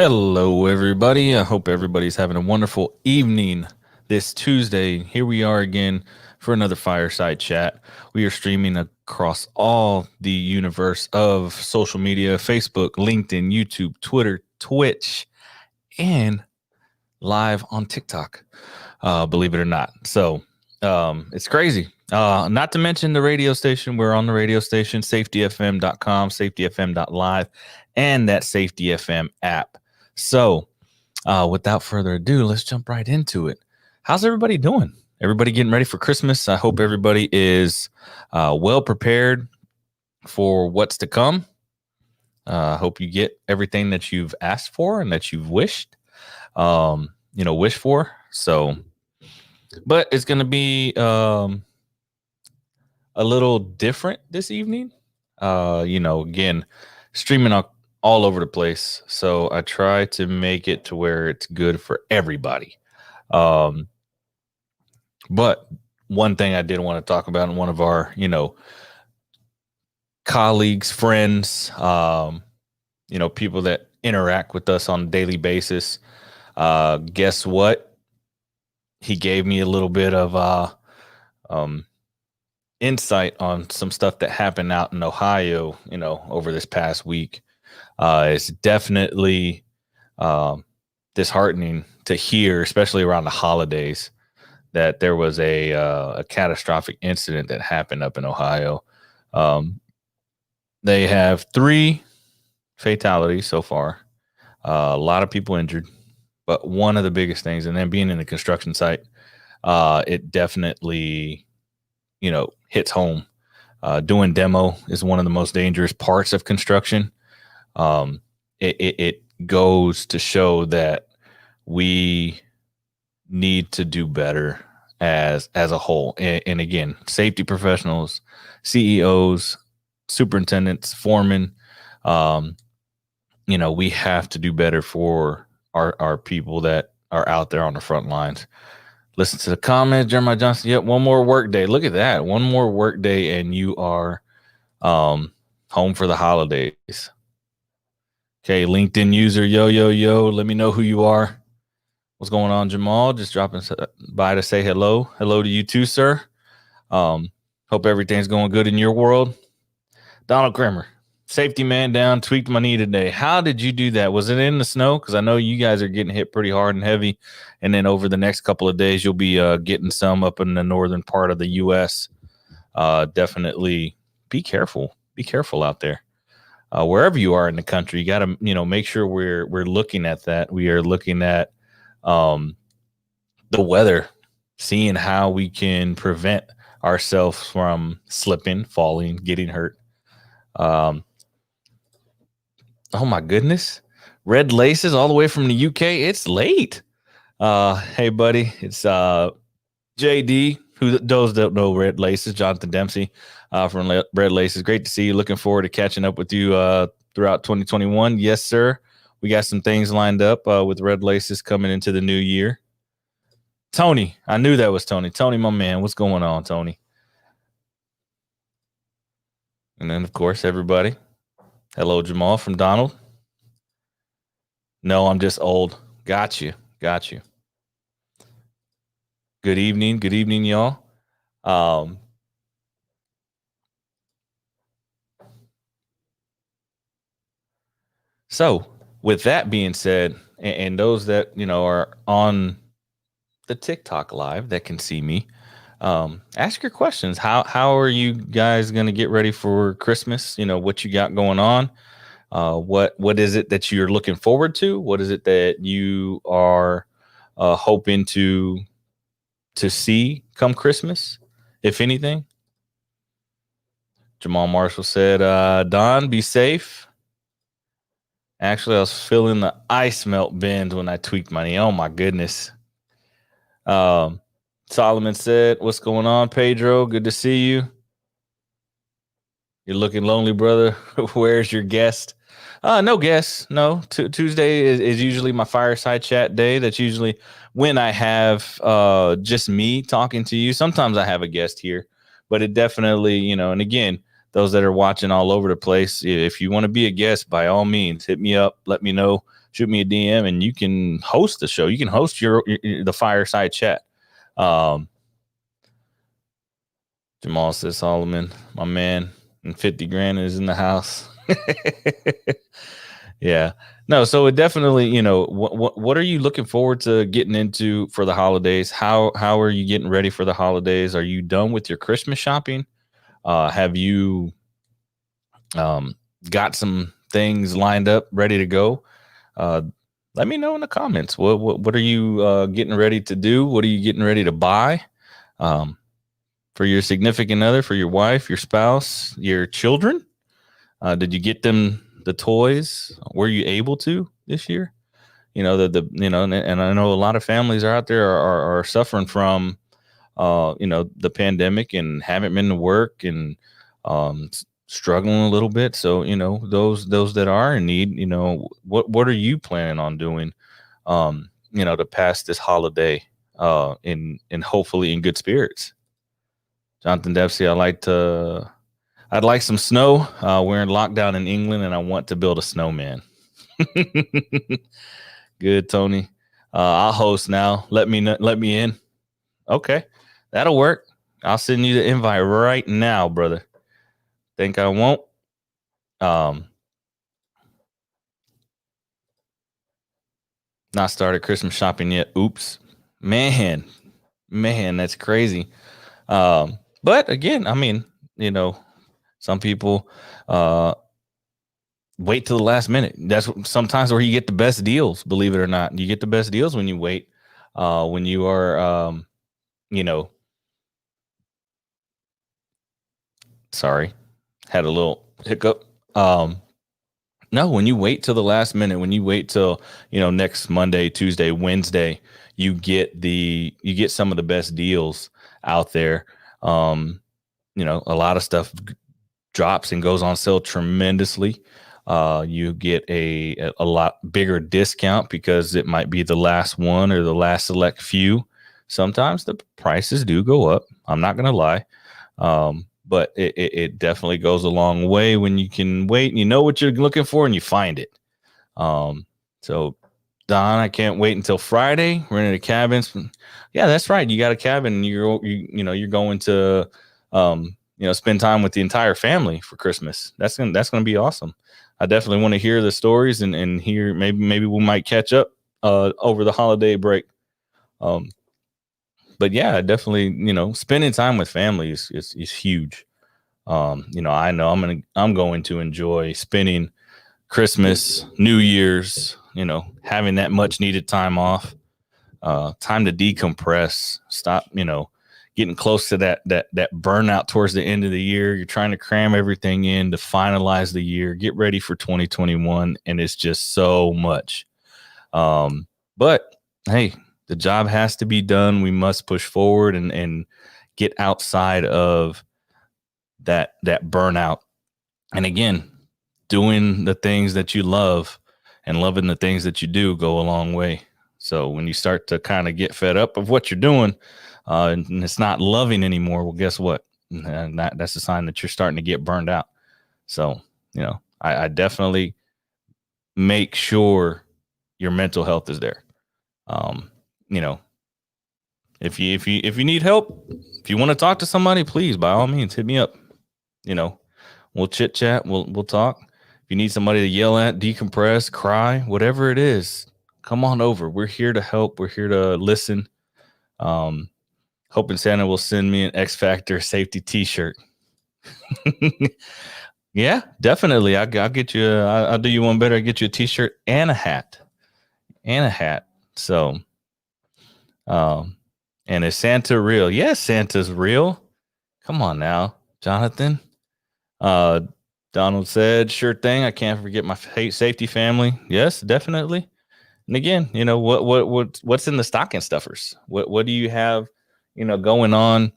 Hello, everybody. I hope everybody's having a wonderful evening this Tuesday. Here we are again for another Fireside Chat. We are streaming across all the universe of social media: Facebook, LinkedIn, YouTube, Twitter, Twitch, and live on TikTok, believe it or not. So it's crazy. Not to mention the radio station. We're on the radio station, safetyfm.com, safetyfm.live, and that Safety FM app. So without further ado, let's jump right into it. How's everybody doing? Everybody getting ready for Christmas? I hope everybody is well prepared for what's to come. I hope you get everything that you've asked for and that you've wished, wish for. So, but it's going to be a little different this evening. Again, streaming all over the place. So I try to make it to where it's good for everybody. But one thing I did want to talk about in one of our, colleagues, friends, people that interact with us on a daily basis. Guess what? He gave me a little bit of insight on some stuff that happened out in Ohio, over this past week. It's definitely disheartening to hear, especially around the holidays, that there was a catastrophic incident that happened up in Ohio. They have 3 fatalities so far, a lot of people injured, but one of the biggest things, and then being in a construction site, it definitely, hits home. Doing demo is one of the most dangerous parts of construction. It goes to show that we need to do better as a whole. And again, safety professionals, CEOs, superintendents, foremen, we have to do better for our people that are out there on the front lines. Listen to the comments. Jeremiah Johnson. Yep, one more work day. Look at that. One more work day and you are home for the holidays. Okay, LinkedIn user, yo. Let me know who you are. What's going on, Jamal? Just dropping by to say hello. Hello to you too, sir. Hope everything's going good in your world. Donald Kramer, safety man down, tweaked my knee today. How did you do that? Was it in the snow? Because I know you guys are getting hit pretty hard and heavy. And then over the next couple of days, you'll be getting some up in the northern part of the U.S. Definitely be careful. Be careful out there. Wherever you are in the country, you got to, make sure we're looking at that. We are looking at the weather, seeing how we can prevent ourselves from slipping, falling, getting hurt. Oh my goodness. Red Laces all the way from the UK. It's late. Hey buddy, it's JD, who those don't know Red Laces, Jonathan Dempsey from Red Laces. Great to see you. Looking forward to catching up with you throughout 2021. Yes, sir. We got some things lined up with Red Laces coming into the new year. Tony, I knew that was Tony. Tony, my man, what's going on, Tony? And then, of course, everybody. Hello, Jamal from Donald. No, I'm just old. Got you. Good evening, y'all. So with that being said, and those that, are on the TikTok live that can see me, ask your questions. How are you guys going to get ready for Christmas? What you got going on? What is it that you're looking forward to? What is it that you are hoping to see come Christmas, if anything? Jamal Marshall said, Don, be safe. Actually, I was feeling the ice melt bend when I tweaked my knee. Oh my goodness. Solomon said, what's going on, Pedro? Good to see you. You're looking lonely, brother. Where's your guest? No guests. No. Tuesday is usually my fireside chat day. That's usually when I have just me talking to you. Sometimes I have a guest here, but it definitely, and again, those that are watching all over the place, if you want to be a guest, by all means, hit me up. Let me know shoot me a DM and you can host the show. You can host the Fireside Chat. Jamal says Solomon, my man, and 50 grand is in the house. Yeah. No, so it definitely, what are you looking forward to getting into for the holidays? How are you getting ready for the holidays? Are you done with your Christmas shopping? Have you got some things lined up, ready to go? Let me know in the comments. What are you getting ready to do? What are you getting ready to buy? For your significant other, for your wife, your spouse, your children? Did you get them the toys? Were you able to this year? And I know a lot of families are out there are suffering from, the pandemic and haven't been to work and struggling a little bit. So, those that are in need, what are you planning on doing, to pass this holiday in hopefully in good spirits? Jonathan Dempsey, I'd like some snow. We're in lockdown in England, and I want to build a snowman. Good, Tony. I'll host now. Let me in. Okay, that'll work. I'll send you the invite right now, brother. Think I won't? Not started Christmas shopping yet. Oops, man, that's crazy. But again, I mean, some people wait till the last minute. That's sometimes where you get the best deals, believe it or not. You get the best deals when you wait, when you are, sorry, had a little hiccup. No, when you wait till the last minute, when you wait till, next Monday, Tuesday, Wednesday, you get some of the best deals out there. A lot of stuff drops and goes on sale tremendously. You get a lot bigger discount because it might be the last one or the last select few. Sometimes the prices do go up. I'm not going to lie. But it definitely goes a long way when you can wait and you know what you're looking for and you find it. So Don, I can't wait until Friday. Rented a cabin. Yeah, that's right. You got a cabin and you're going to, spend time with the entire family for Christmas. That's going to be awesome. I definitely want to hear the stories and hear, maybe we might catch up, over the holiday break. But yeah, definitely, spending time with family is huge. I know I'm going to enjoy spending Christmas, New Year's, having that much needed time off, time to decompress, stop, getting close to that burnout towards the end of the year. You're trying to cram everything in to finalize the year, get ready for 2021. And it's just so much. But hey, the job has to be done. We must push forward and get outside of that burnout. And again, doing the things that you love and loving the things that you do go a long way. So when you start to kind of get fed up of what you're doing, and it's not loving anymore, well, guess what? That's a sign that you're starting to get burned out. So, I definitely make sure your mental health is there. If you need help, if you want to talk to somebody, please, by all means, hit me up. We'll chit chat. We'll talk. If you need somebody to yell at, decompress, cry, whatever it is, come on over. We're here to help. We're here to listen. Hoping Santa will send me an X Factor safety T-shirt. Yeah, definitely. I'll get you. I'll do you one better. I'll get you a T-shirt and a hat. So, and is Santa real? Yes, Santa's real. Come on now, Jonathan. Donald said, "Sure thing. I can't forget my safety family." Yes, definitely. And again, what's in the stocking stuffers? What do you have, going on?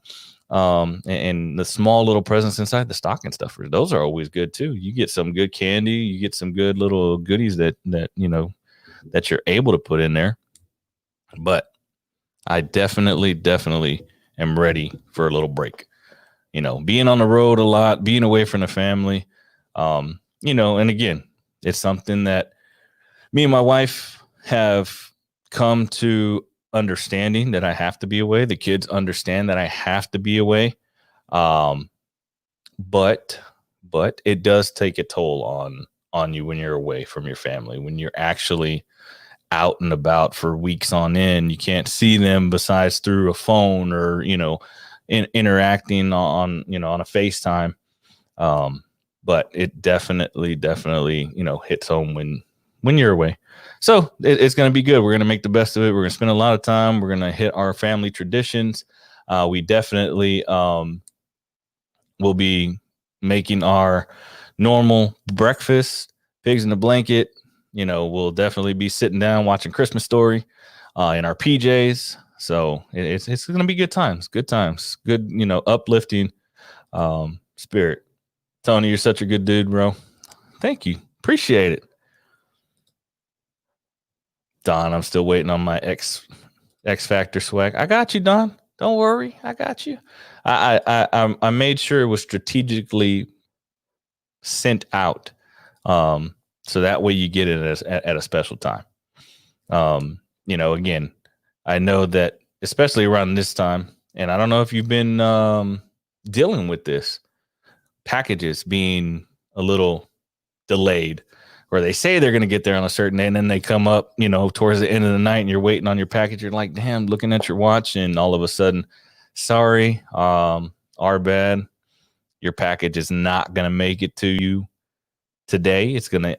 And the small little presents inside the stocking stuffers, those are always good too. You get some good candy, you get some good little goodies that you're able to put in there. But I definitely am ready for a little break. Being on the road a lot, being away from the family, and again, it's something that Me and my wife have come to understanding that I have to be away. The kids understand that I have to be away. Um, but it does take a toll on you when you're away from your family, when you're actually out and about for weeks on end. You can't see them besides through a phone or, interacting on, on a FaceTime. Um, but it definitely, hits home when you're away. So it's going to be good. We're going to make the best of it. We're going to spend a lot of time. We're going to hit our family traditions. We definitely will be making our normal breakfast, pigs in a blanket. We'll definitely be sitting down watching Christmas Story in our PJs. So it's going to be good times, good, uplifting spirit. Tony, you're such a good dude, bro. Thank you. Appreciate it. Don, I'm still waiting on my X Factor swag. I got you, Don. Don't worry. I got you. I made sure it was strategically sent out. So that way you get it at a special time. Again, I know that especially around this time, and I don't know if you've been dealing with this, packages being a little delayed, where they say they're going to get there on a certain day and then they come up, towards the end of the night and you're waiting on your package. You're like, damn, looking at your watch, and all of a sudden, sorry, our bad. Your package is not going to make it to you today. It's going to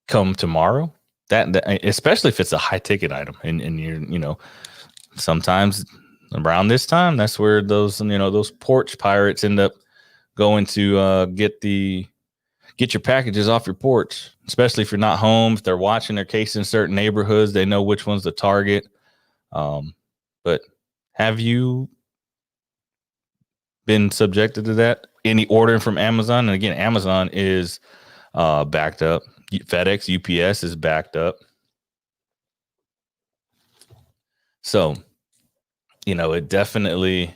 come tomorrow. That especially if it's a high ticket item, and you're, sometimes around this time, that's where those porch pirates end up going to get your packages off your porch, especially if you're not home. If they're watching their case in certain neighborhoods, they know which one's the target. But have you been subjected to that? Any ordering from Amazon? And again, Amazon is backed up. FedEx, UPS is backed up. So, it definitely,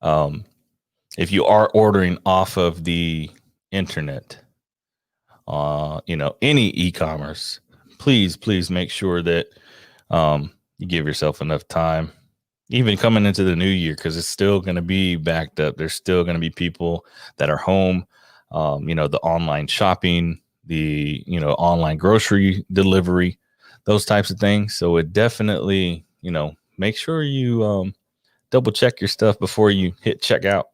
if you are ordering off of the internet, any e-commerce, please make sure that you give yourself enough time, even coming into the new year, because it's still going to be backed up. There's still going to be people that are home. The online shopping, the online grocery delivery, those types of things. So it definitely, make sure you double check your stuff before you hit checkout.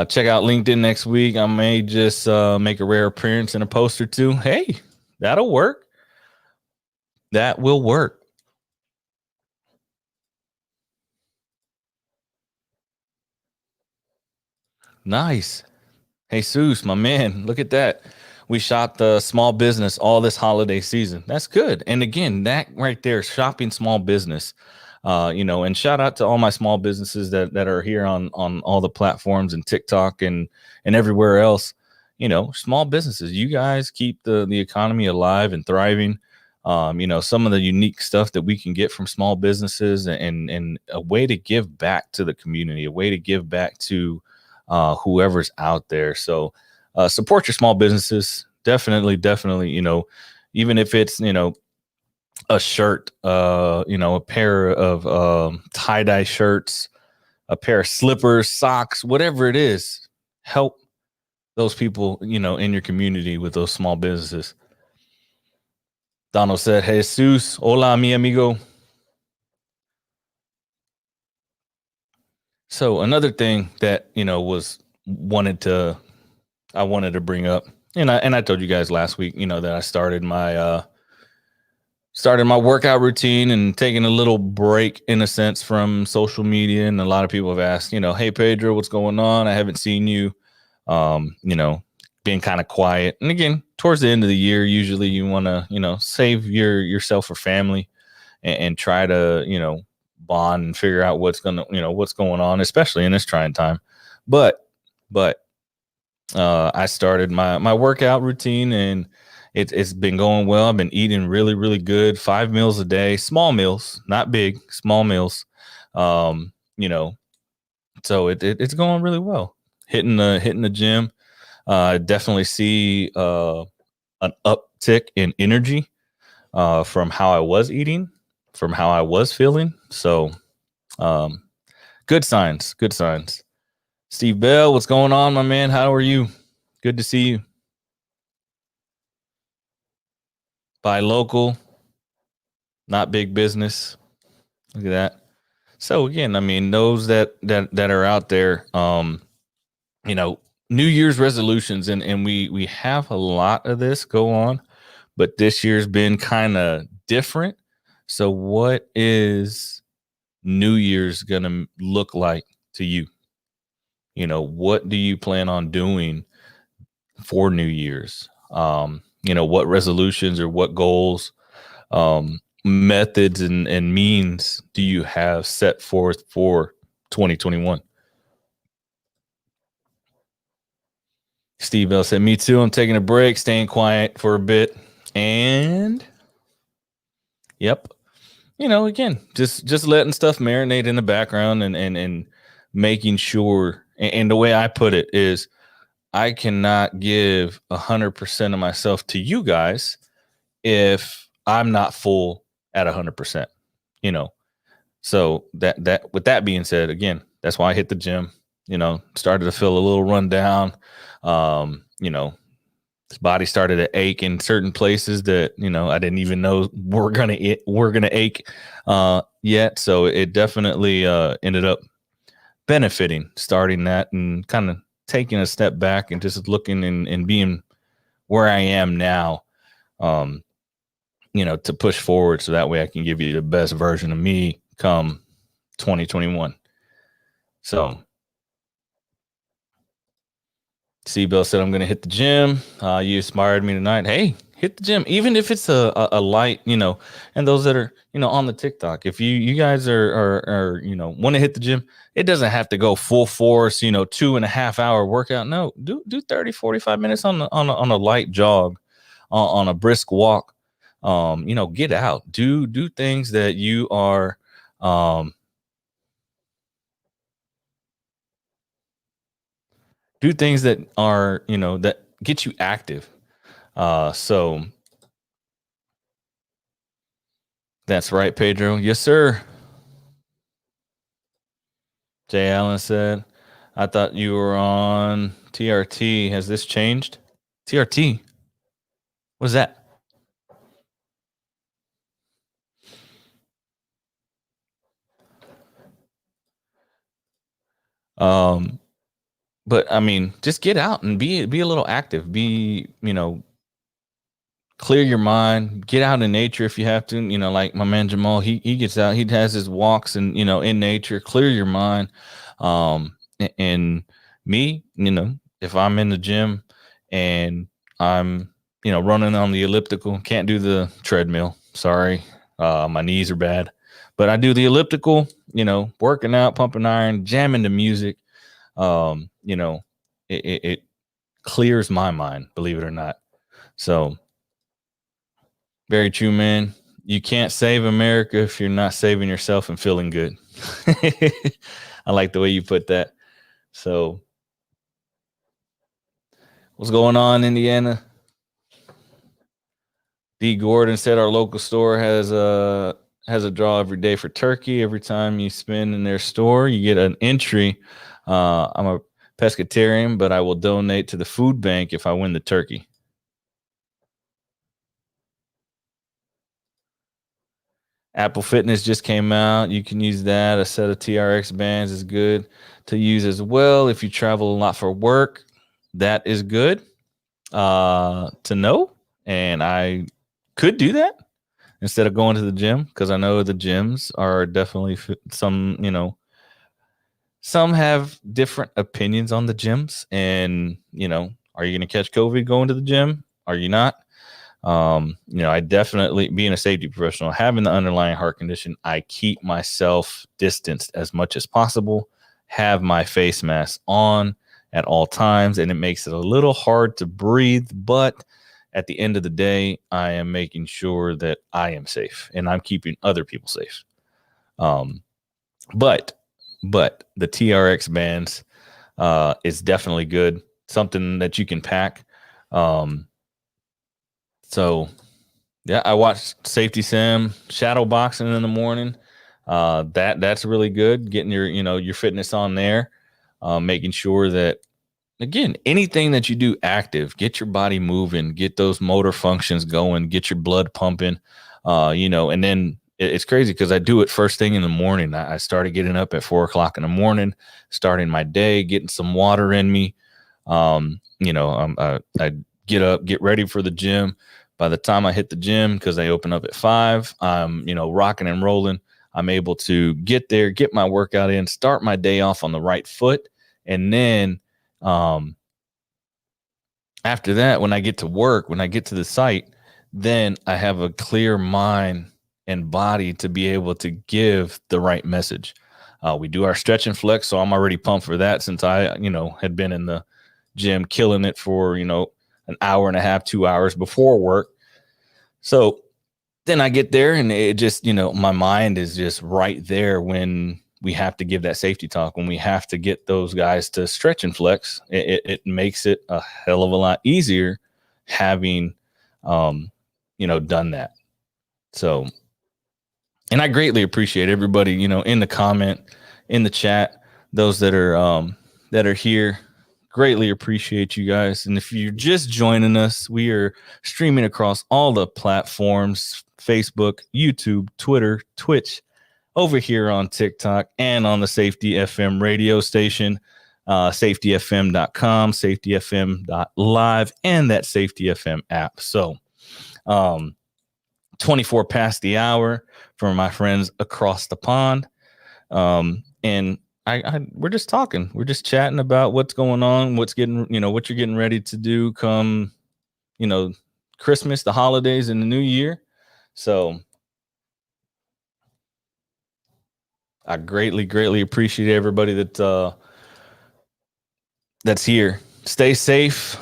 Check out LinkedIn next week. I may just make a rare appearance in a post or two. Hey, that'll work. That will work. Nice. Hey, Jesus, my man, look at that. We shot the small business all this holiday season. That's good. And again, that right there, shopping small business. And shout out to all my small businesses that are here on all the platforms and TikTok and everywhere else. Small businesses, you guys keep the economy alive and thriving. Some of the unique stuff that we can get from small businesses, and a way to give back to the community, a way to give back to whoever's out there. So support your small businesses. Definitely. Even if it's, a shirt, a pair of tie-dye shirts, a pair of slippers, socks, whatever it is, help those people, in your community with those small businesses. Donald said, Jesus, hola, mi amigo. So another thing that, I wanted to bring up, and I told you guys last week, that I started my workout routine and taking a little break, in a sense, from social media. And a lot of people have asked, hey Pedro, what's going on? I haven't seen you, being kind of quiet. And again, towards the end of the year, usually you want to, save yourself for family, and try to, bond and figure out what's going on, especially in this trying time. But I started my workout routine, and it's been going well. I've been eating really, really good. 5 meals a day, small meals, not big, small meals. So it's going really well. Hitting the gym. Definitely see an uptick in energy from how I was eating, from how I was feeling. So, um, good signs. Good signs. Steve Bell, what's going on, my man? How are you? Good to see you. Buy local, not big business. Look at that. So again, I mean, those that are out there, you know, New Year's resolutions, and we have a lot of this go on, but this year's been kind of different. So, what is New Year's gonna look like to you? You know, what do you plan on doing for New Year's? You know, what resolutions or what goals, methods, and means do you have set forth for 2021? Steve Bell said, "Me too. I'm taking a break, staying quiet for a bit." And yep, you know, again, just letting stuff marinate in the background and making sure. And the way I put it is, I cannot give 100% of myself to you guys if I'm not full at 100%. You know, so that with that being said, again, that's why I hit the gym. You know, started to feel a little run down. You know, his body started to ache in certain places that I didn't even know were gonna ache yet. So it definitely ended up benefiting starting that and kind of taking a step back and just looking and being where I am now. Um, to push forward so that way I can give you the best version of me come 2021. So C Bill said, I'm going to hit the gym. You inspired me tonight. Hey, hit the gym, even if it's a light, and those that are, on the TikTok, if you guys are want to hit the gym, it doesn't have to go full force, 2.5 hour workout. No, do 30, 45 minutes on a light jog, on a brisk walk. Get out, do things that you are, do things that are, that get you active. So that's right, Pedro. Yes, sir. Jay Allen said, I thought you were on TRT. Has this changed? TRT? What's that? Um, but I mean, just get out and be a little active. Be, clear your mind, get out in nature if you have to. Like my man Jamal, he gets out, he has his walks and in nature, clear your mind. And me, if I'm in the gym and I'm running on the elliptical, can't do the treadmill, sorry, my knees are bad, but I do the elliptical, working out, pumping iron, jamming the music. It clears my mind, believe it or not. So very true, man. You can't save America if you're not saving yourself and feeling good. I like the way you put that. So, what's going on, Indiana? D. Gordon said our local store has a draw every day for turkey. Every time you spend in their store, you get an entry. I'm a pescatarian, but I will donate to the food bank if I win the turkey. Apple Fitness just came out. You can use that. A set of TRX bands is good to use as well. If you travel a lot for work, that is good to know. And I could do that instead of going to the gym, because I know the gyms are definitely some have different opinions on the gyms. And, are you going to catch COVID going to the gym? Are you not? I definitely, being a safety professional, having the underlying heart condition, I keep myself distanced as much as possible, have my face mask on at all times, and it makes it a little hard to breathe. But at the end of the day, I am making sure that I am safe and I'm keeping other people safe. But the TRX bands is definitely good something that you can pack. So yeah, I watched Safety Sim, shadow boxing in the morning. That's really good. Getting your fitness on there, making sure that, again, anything that you do active, get your body moving, get those motor functions going, get your blood pumping, and then it's crazy because I do it first thing in the morning. I started getting up at 4 o'clock in the morning, starting my day, getting some water in me. I get up, get ready for the gym. By the time I hit the gym, because they open up at 5, I'm, rocking and rolling. I'm able to get there, get my workout in, start my day off on the right foot. And then after that, when I get to work, when I get to the site, then I have a clear mind and body to be able to give the right message. We do our stretch and flex, so I'm already pumped for that since I, had been in the gym killing it for, an hour and a half, 2 hours before work. So then I get there and it just, my mind is just right there when we have to give that safety talk, when we have to get those guys to stretch and flex. It makes it a hell of a lot easier having, done that. So, and I greatly appreciate everybody, in the comment, in the chat, those that are here. Greatly appreciate you guys. And if you're just joining us, we are streaming across all the platforms: Facebook, YouTube, Twitter, Twitch, over here on TikTok, and on the Safety FM radio station, safetyfm.com, safetyfm.live, and that Safety FM app. So 24 past the hour for my friends across the pond. And we're just talking. We're just chatting about what's going on, what you're getting ready to do come, Christmas, the holidays, and the new year. So I greatly, greatly appreciate everybody that's here. Stay safe.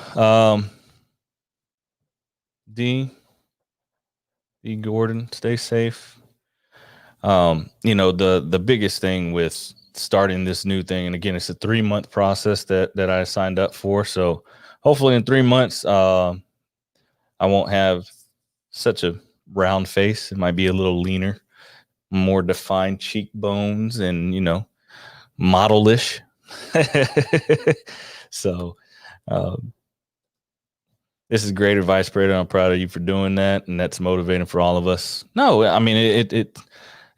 D Gordon, stay safe. The biggest thing with starting this new thing, and again, it's a 3-month process that I signed up for. So hopefully in 3 months, I won't have such a round face. It might be a little leaner, more defined cheekbones, and modelish. So this is great advice, Brady. I'm proud of you for doing that, and that's motivating for all of us. No, I mean it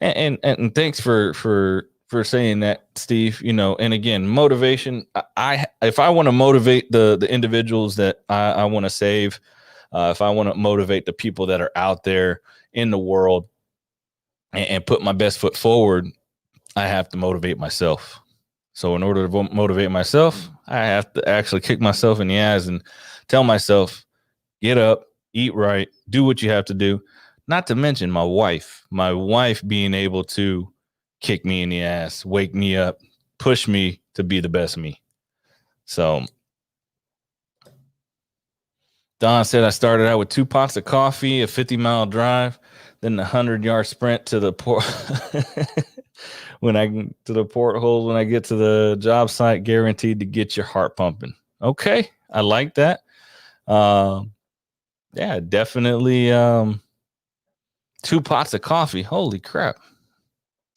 and thanks for saying that, Steve. And again, motivation. If I want to motivate the individuals that I want to save, if I want to motivate the people that are out there in the world and put my best foot forward, I have to motivate myself. So in order to motivate myself, I have to actually kick myself in the ass and tell myself, get up, eat right, do what you have to do. Not to mention my wife being able to kick me in the ass, wake me up, push me to be the best me. So Don said I started out with 2 pots of coffee, a 50-mile drive, then the 100-yard sprint to the port. When I get to the job site, guaranteed to get your heart pumping. Okay, I like that. Yeah, definitely. 2 pots of coffee. Holy crap,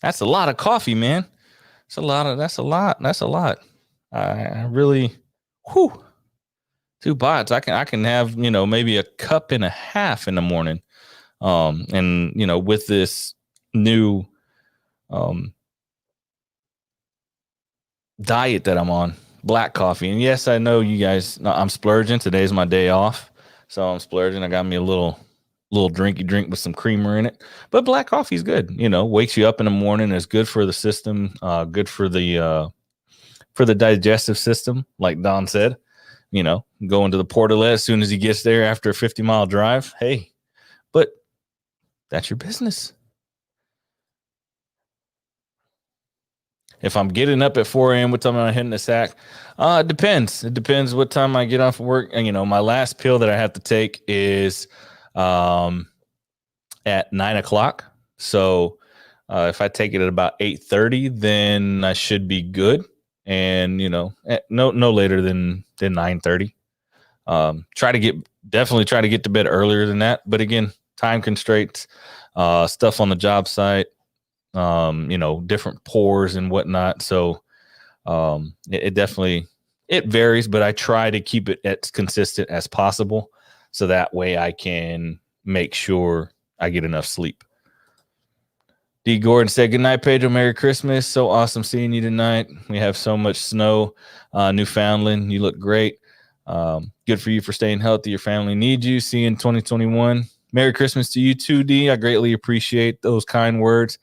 that's a lot of coffee, man. That's a lot. I really, 2 pots. I can have maybe a cup and a half in the morning. And with this new diet that I'm on, black coffee. And yes, I know you guys, I'm splurging. Today's my day off, so I'm splurging. I got me a little drinky drink with some creamer in it. But black coffee is good. Wakes you up in the morning. It's good for the system. Good for the digestive system, like Don said. Going to the portalet as soon as he gets there after a 50-mile drive. Hey, but that's your business. If I'm getting up at 4 a.m., what time am I hitting the sack? It depends. It depends what time I get off of work. And, my last pill that I have to take is at 9 o'clock. So if I take it at about 8:30, then I should be good. and no later than 9:30. Definitely try to get to bed earlier than that, but again, time constraints, stuff on the job site, different pours and whatnot. So it definitely it varies, but I try to keep it as consistent as possible, so that way I can make sure I get enough sleep. D. Gordon said, "Good night, Pedro. Merry Christmas. So awesome seeing you tonight. We have so much snow. Newfoundland, you look great. Good for you for staying healthy. Your family needs you. See you in 2021. Merry Christmas to you too, D. I greatly appreciate those kind words.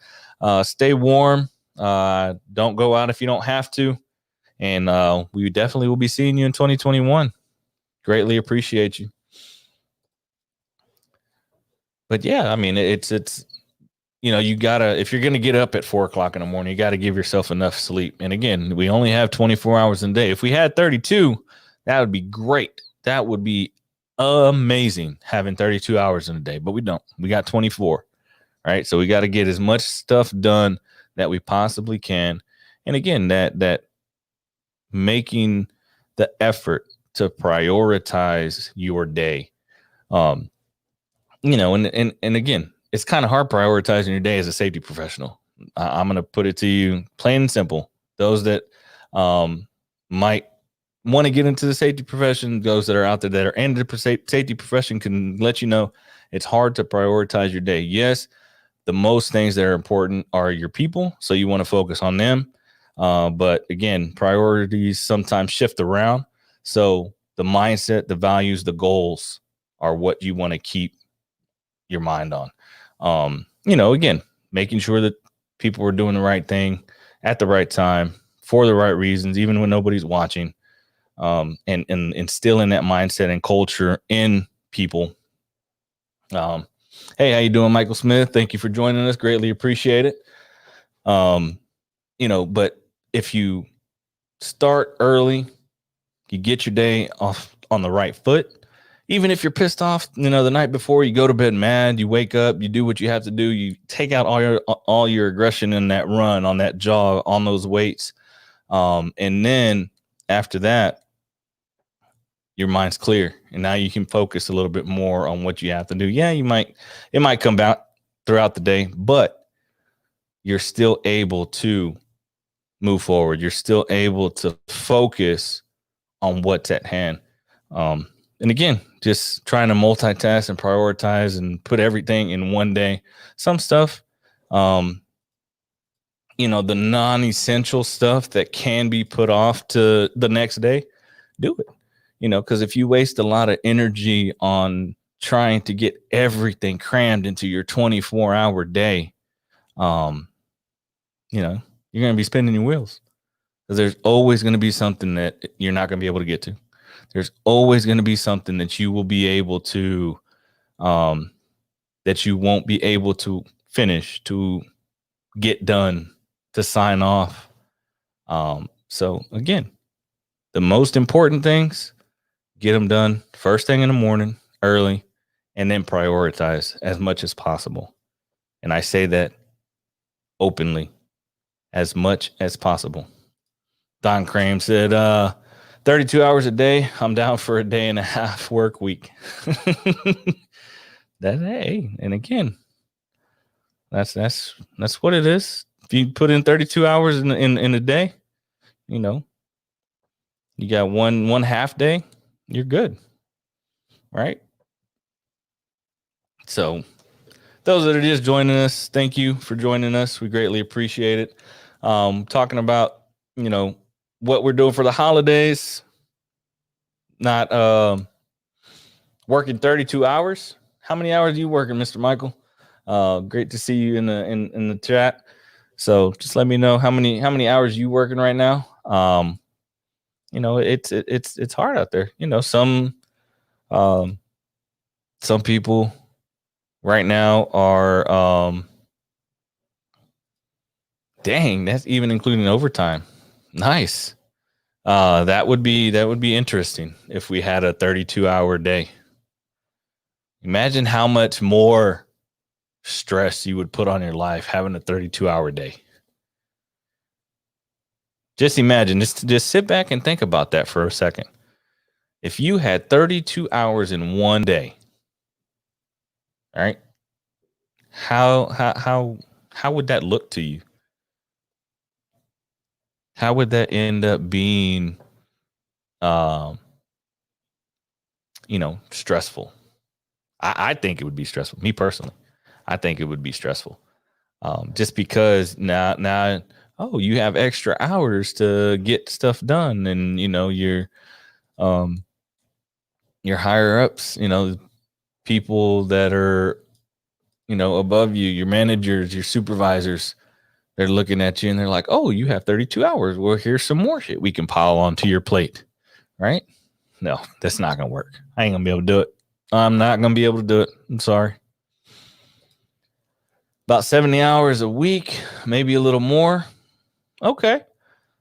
Stay warm. Don't go out if you don't have to. And we definitely will be seeing you in 2021. Greatly appreciate you. But yeah, I mean, it's you gotta, if you're gonna get up at 4 o'clock in the morning, you gotta give yourself enough sleep. And again, we only have 24 hours in a day. If we had 32, that would be great. That would be amazing, having 32 hours in a day. But we don't. We got 24. Right. So we got to get as much stuff done that we possibly can. And again, that making the effort to prioritize your day. And again, it's kind of hard prioritizing your day as a safety professional. I'm going to put it to you plain and simple. Those that might want to get into the safety profession, those that are out there that are in the safety profession, can let you know it's hard to prioritize your day. Yes, the most things that are important are your people, so you want to focus on them. But again, priorities sometimes shift around. So the mindset, the values, the goals are what you want to keep your mind on. Again, making sure that people are doing the right thing at the right time for the right reasons, even when nobody's watching, and instilling that mindset and culture in people. Hey, how you doing, Michael Smith? Thank you for joining us. Greatly appreciate it. But if you start early, you get your day off on the right foot. Even if you're pissed off, the night before, you go to bed mad, you wake up, you do what you have to do, you take out all your aggression in that run, on that jog, on those weights. And then after that, your mind's clear, and now you can focus a little bit more on what you have to do. Yeah, it might come back throughout the day, but you're still able to move forward. You're still able to focus on what's at hand. And again, just trying to multitask and prioritize and put everything in one day. Some stuff, the non-essential stuff that can be put off to the next day, do it. Because if you waste a lot of energy on trying to get everything crammed into your 24-hour day, you're going to be spinning your wheels, because there's always going to be something that you're not going to be able to get to. There's always going to be something that you will be able to, that you won't be able to finish, to get done, to sign off. So again, the most important things, get them done first thing in the morning, early, and then prioritize as much as possible. And I say that openly, as much as possible. Don Crane said, 32 hours a day. I'm down for a day and a half work week. And again, that's what it is. If you put in 32 hours in a day, you got one half day, you're good. Right? So those that are just joining us, thank you for joining us. We greatly appreciate it. Talking about, what we're doing for the holidays, not working 32 hours. How many hours are you working, Mr. Michael? Great to see you in the chat. So just let me know how many hours you working right now. It's hard out there. Some people right now are dang, that's even including overtime. Nice. That would be interesting if we had a 32-hour day. Imagine how much more stress you would put on your life having a 32-hour day. Just imagine, just sit back and think about that for a second. If you had 32 hours in one day, all right, how would that look to you? How would that end up being, um, stressful? I think it would be stressful. Me personally, I think it would be stressful. Just because now, oh, you have extra hours to get stuff done, and um, your higher ups, people that are above you, your managers, your supervisors, they're looking at you and they're like, oh, you have 32 hours. Well, here's some more shit we can pile onto your plate, right? No, that's not gonna work. I ain't gonna be able to do it. I'm not gonna be able to do it. I'm sorry. About 70 hours a week, maybe a little more. Okay,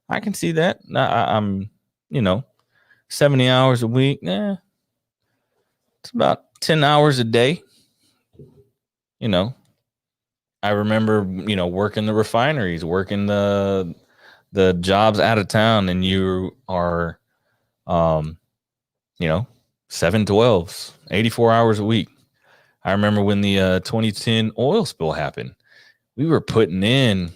I can see that. I'm, 70 hours a week. It's about 10 hours a day. I remember, working the refineries, working the jobs out of town, and you are, um, 7/12s, 84 hours a week. I remember when the 2010 oil spill happened, we were putting in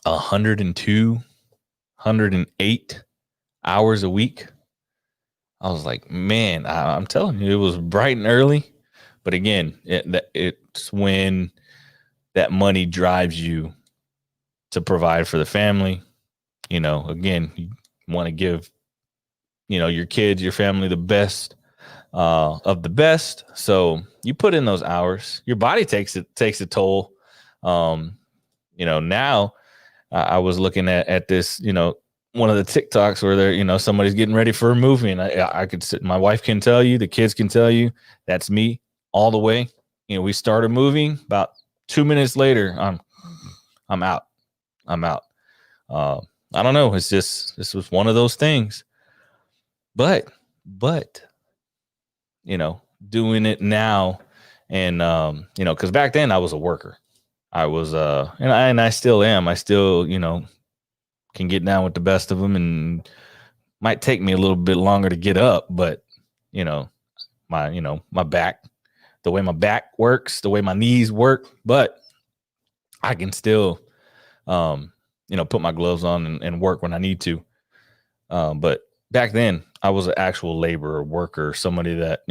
102, 108 hours a week. I was like, man, I'm telling you, it was bright and early. But again, it's when that money drives you to provide for the family. Again, you want to give, your kids, your family the best of the best. So you put in those hours, your body takes a toll. Now I was looking at this, one of the TikToks where they're, somebody's getting ready for a movie, and I could sit. My wife can tell you, the kids can tell you, that's me all the way. We start a movie, about 2 minutes later, I'm out. I'm out. Uh, I don't know. It's just, this was one of those things. But doing it now, and because back then I was a worker. I was and I still am. I still, can get down with the best of them, and might take me a little bit longer to get up, but my back, the way my back works, the way my knees work, but I can still put my gloves on and work when I need to. But back then I was an actual laborer, worker, somebody that,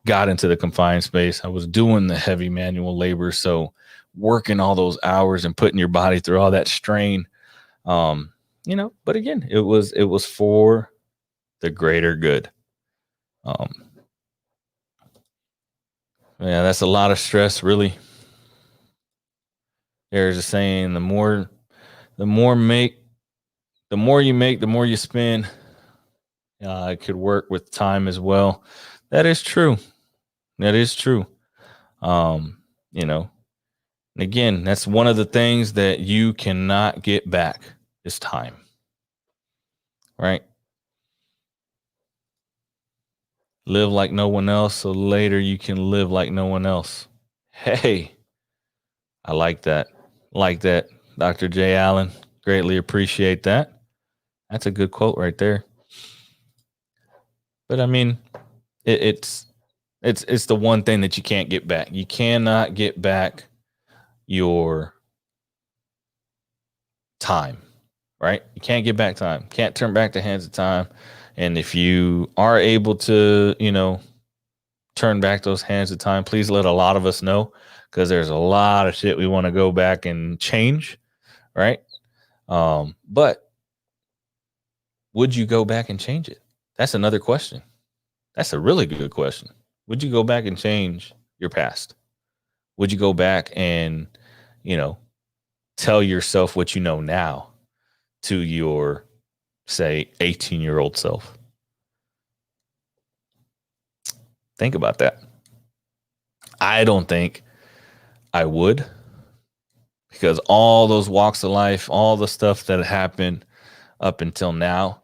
got into the confined space. I was doing the heavy manual labor. So working all those hours and putting your body through all that strain, but again, it was for the greater good. Yeah, that's a lot of stress, really. There's a saying, the more you make, the more you spend. It could work with time as well. That is true. That is true. You know, and again, that's one of the things that you cannot get back is time. Right? Live like no one else, so later you can live like no one else. Hey, I like that. Like that, Dr. J. Allen. Greatly appreciate that. That's a good quote right there. But I mean, it's the one thing that you can't get back. You cannot get back your time, right? You can't get back time. Can't turn back the hands of time. And if you are able to, turn back those hands of time, please let a lot of us know, because there's a lot of shit we want to go back and change, right? But would you go back and change it? That's another question. That's a really good question. Would you go back and change your past? Would you go back and, tell yourself what you know now to your, say, 18-year-old self? Think about that. I don't think I would, because all those walks of life, all the stuff that happened up until now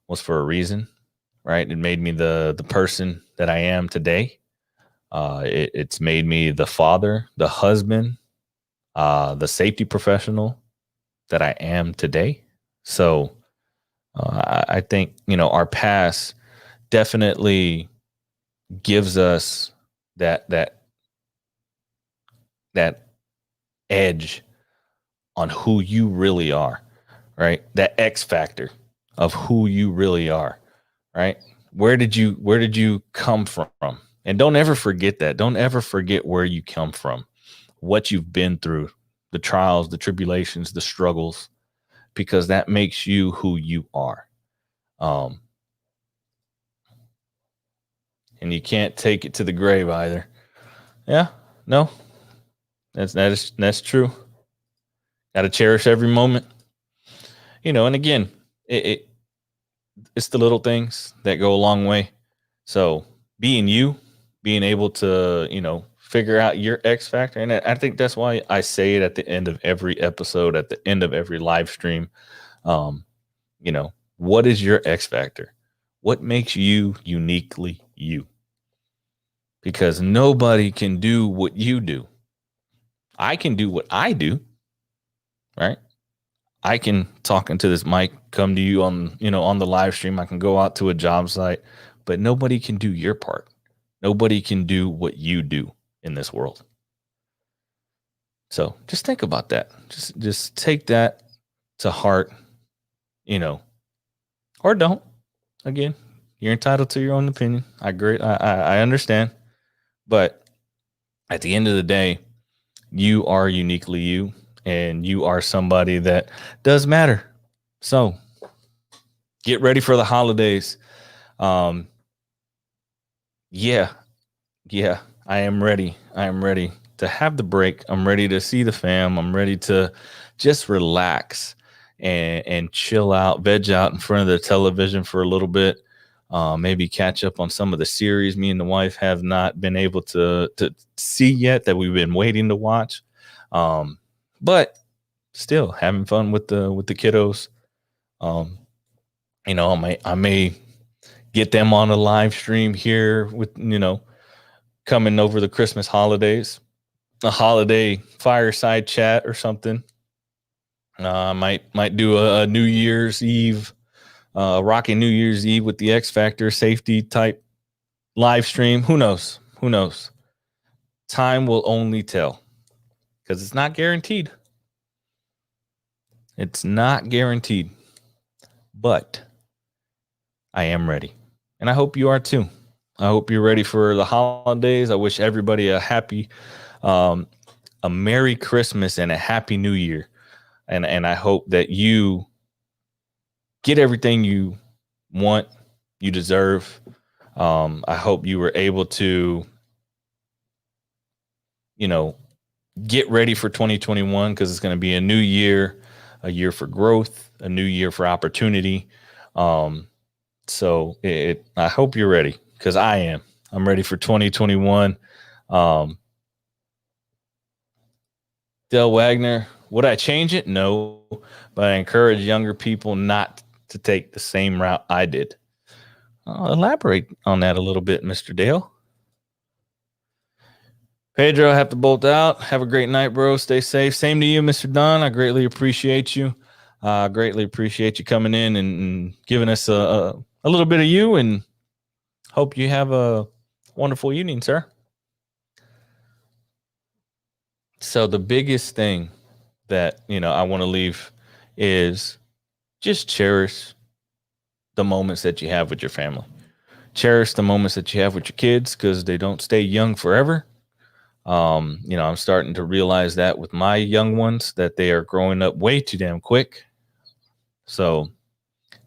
was for a reason, right? It made me the person that I am today. It's made me the father, the husband, the safety professional that I am today. So I think, our past definitely gives us that that that edge on who you really are, right? That X factor of who you really are, right? Where did you come from? And don't ever forget that. Don't ever forget where you come from, what you've been through, the trials, the tribulations, the struggles, because that makes you who you are. Um, and you can't take it to the grave either. Yeah, no, that's true. Got to cherish every moment, and again, it it's the little things that go a long way. So being you, being able to, figure out your X factor. And I think that's why I say it at the end of every episode, at the end of every live stream. Um, what is your X factor? What makes you uniquely you? Because nobody can do what you do. I can do what I do, right? I can talk into this mic, come to you on the live stream. I can go out to a job site, but nobody can do your part. Nobody can do what you do in this world. So just think about that. Just take that to heart, you know, or don't. Again, you're entitled to your own opinion. I agree. I understand, but at the end of the day, you are uniquely you, and you are somebody that does matter. So get ready for the holidays. Um, yeah, yeah, I am ready. I am ready to have the break. I'm ready to see the fam. I'm ready to just relax and chill out, veg out in front of the television for a little bit. Maybe catch up on some of the series me and the wife have not been able to see yet that we've been waiting to watch. But still having fun with the kiddos. Um, I may get them on a live stream here with coming over the Christmas holidays, a holiday fireside chat or something. Might do a New Year's Eve, rocking New Year's Eve with the X Factor safety type live stream. Who knows? Who knows? Time will only tell because it's not guaranteed. It's not guaranteed, but I am ready, and I hope you are too. I hope you're ready for the holidays. I wish everybody um, a Merry Christmas and a Happy New Year. And I hope that you get everything you want, you deserve. I hope you were able to, you know, get ready for 2021 because it's going to be a new year, a year for growth, a new year for opportunity. Um, so I hope you're ready because I am. I'm ready for 2021. Um, Del Wagner, would I change it? No, but I encourage younger people not to take the same route I did. I'll elaborate on that a little bit, Mr. Dale. Pedro, I have to bolt out. Have a great night, bro. Stay safe. Same to you, Mr. Don. I greatly appreciate you. Greatly appreciate you coming in and giving us a little bit of you, and hope you have a wonderful evening, sir. So the biggest thing that, I want to leave is just cherish the moments that you have with your family. Cherish the moments that you have with your kids because they don't stay young forever. I'm starting to realize that with my young ones that they are growing up way too damn quick. So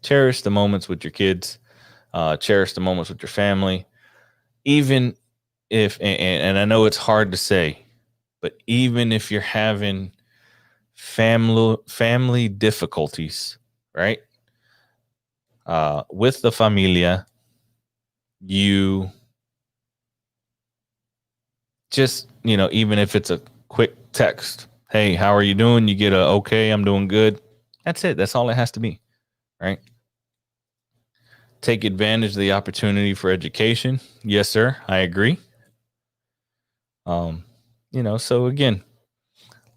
cherish the moments with your kids, cherish the moments with your family, even if, and I know it's hard to say, but even if you're having family difficulties, right? With the familia, you just, even if it's a quick text, hey, how are you doing? You get a, okay, I'm doing good. That's it. That's all it has to be, right? Take advantage of the opportunity for education. Yes, sir. I agree. Um, so again,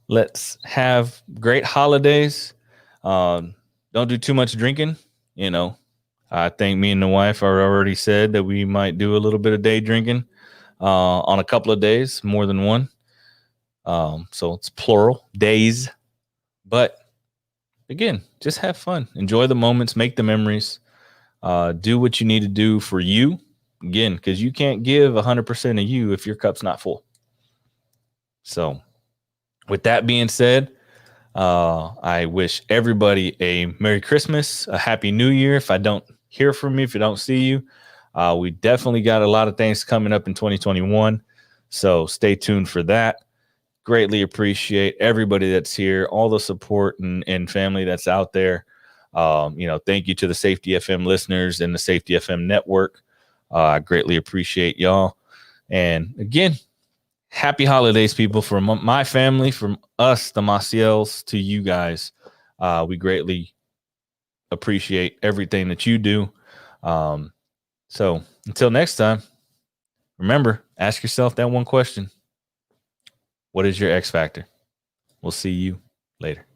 let's have great holidays. Um, don't do too much drinking. You know, I think me and the wife are already said that we might do a little bit of day drinking on a couple of days, more than one. So it's plural days. But again, just have fun, enjoy the moments, make the memories, do what you need to do for you. Again, because you can't give 100% of you if your cup's not full. So, with that being said, I wish everybody a Merry Christmas, a Happy New Year. If I don't hear from you, if I don't see you, we definitely got a lot of things coming up in 2021. So stay tuned for that. Greatly appreciate everybody that's here, all the support and family that's out there. Thank you to the Safety FM listeners and the Safety FM network. I greatly appreciate y'all. And again, happy holidays, people, from my family, from us, the Maciels, to you guys. We greatly appreciate everything that you do. So until next time, remember, ask yourself that one question. What is your X factor? We'll see you later.